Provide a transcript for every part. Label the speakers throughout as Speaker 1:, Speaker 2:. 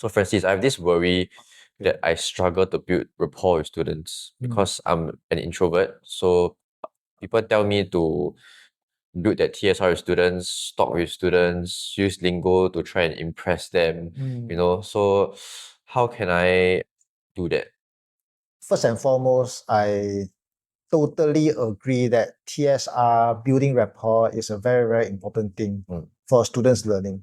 Speaker 1: So Francis, I have this worry that I struggle to build rapport with students because I'm an introvert. So people tell me to build that TSR with students, talk with students, use lingo to try and impress them, So how can I do that?
Speaker 2: First and foremost, I totally agree that TSR, building rapport, is a very, very important thing for students' learning.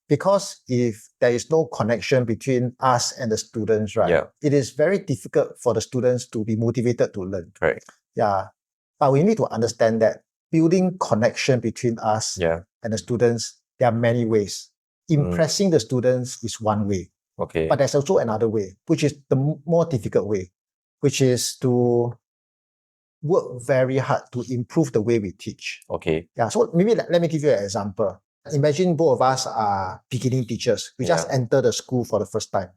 Speaker 2: Because if there is no connection between us and the students, right, it is very difficult for the students to be motivated to learn.
Speaker 1: Right.
Speaker 2: Yeah. But we need to understand that building connection between us and the students, there are many ways. Impressing the students is one way.
Speaker 1: Okay.
Speaker 2: But there's also another way, which is the more difficult way, which is to work very hard to improve the way we teach.
Speaker 1: Okay.
Speaker 2: Yeah. So maybe let me give you an example. Imagine both of us are beginning teachers. We just enter the school for the first time.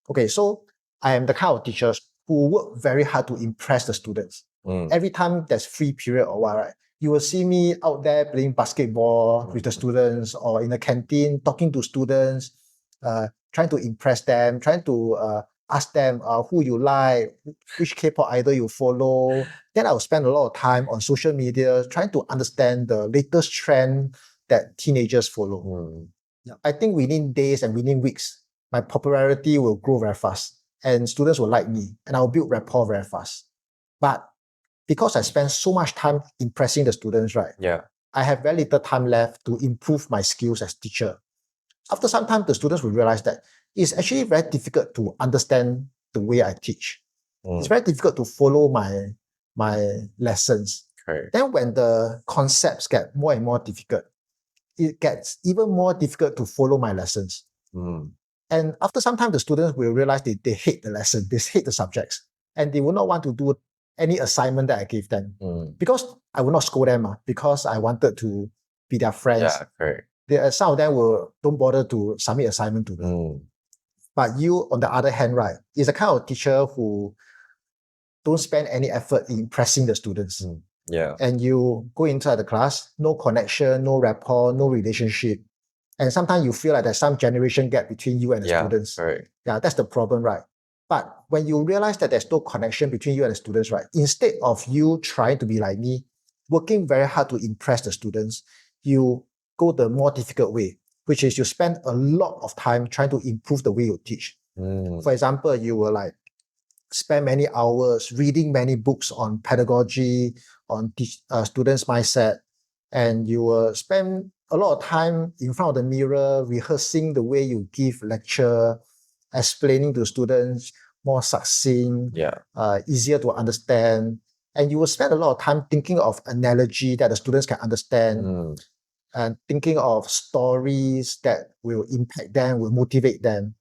Speaker 2: Okay, so I am the kind of teachers who work very hard to impress the students. Every time there's free period or what, right, you will see me out there playing basketball with the students or in the canteen talking to students, trying to impress them, trying to ask them who you like, which K-pop idol you follow. Then I will spend a lot of time on social media trying to understand the latest trend that teenagers follow. I think within days and within weeks, my popularity will grow very fast and students will like me and I'll build rapport very fast. But because I spend so much time impressing the students, right? I have very little time left to improve my skills as teacher. After some time, the students will realize that it's actually very difficult to understand the way I teach. It's very difficult to follow my lessons. Then when the concepts get more and more difficult, it gets even more difficult to follow my lessons. And after some time, the students will realize they hate the lesson, they hate the subjects, and they will not want to do any assignment that I gave them. Because I will not scold them, because I wanted to be their friends. Some of them don't bother to submit assignment to me. But you, on the other hand, right, is a kind of teacher who don't spend any effort in impressing the students. And you go inside the class, no connection, no rapport, no relationship. And sometimes you feel like there's some generation gap between you and the students. Yeah, that's the problem, right? But when you realize that there's no connection between you and the students, right, instead of you trying to be like me, working very hard to impress the students, you go the more difficult way, which is you spend a lot of time trying to improve the way you teach. For example, you will spend many hours reading many books on pedagogy, on students' mindset, and you will spend a lot of time in front of the mirror rehearsing the way you give lecture, explaining to students more succinct, easier to understand. And you will spend a lot of time thinking of analogy that the students can understand, and thinking of stories that will impact them, will motivate them.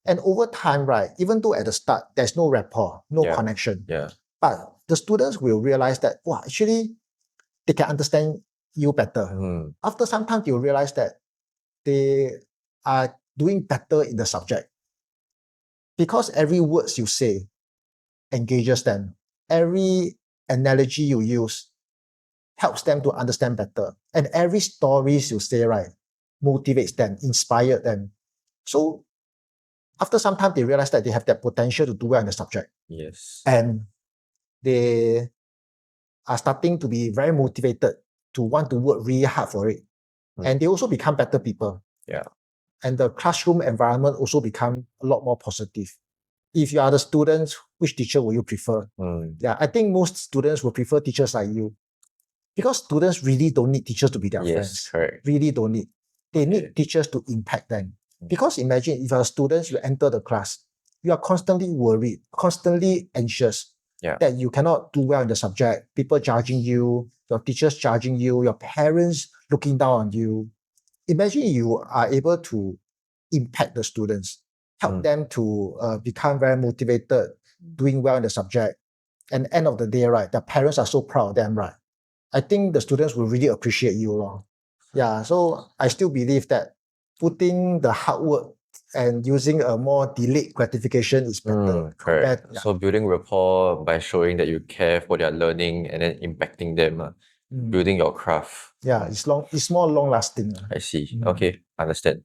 Speaker 2: And over time, right, even though at the start, there's no rapport, no connection, but the students will realize that, wow, actually, they can understand you better. After some time, they will realize that they are doing better in the subject. Because every words you say engages them. Every analogy you use helps them to understand better. And every stories you say, right, motivates them, inspires them. So after some time, they realize that they have that potential to do well in the subject. And they are starting to be very motivated to want to work really hard for it. And they also become better people. And the classroom environment also become a lot more positive. If you are the students, which teacher will you prefer? I think most students will prefer teachers like you. Because students really don't need teachers to be their friends. Really don't need. They need teachers to impact them. Because imagine if you are students, you enter the class, you are constantly worried, constantly anxious that you cannot do well in the subject, people judging you, your teachers judging you, your parents looking down on you. Imagine you are able to impact the students, help them to become very motivated, doing well in the subject. And end of the day, right, the parents are so proud of them, right? I think the students will really appreciate you. So I still believe that putting the hard work and using a more delayed gratification is better.
Speaker 1: So building rapport by showing that you care for their learning and then impacting them, building your craft.
Speaker 2: It's more long lasting.
Speaker 1: I see. Okay, understand.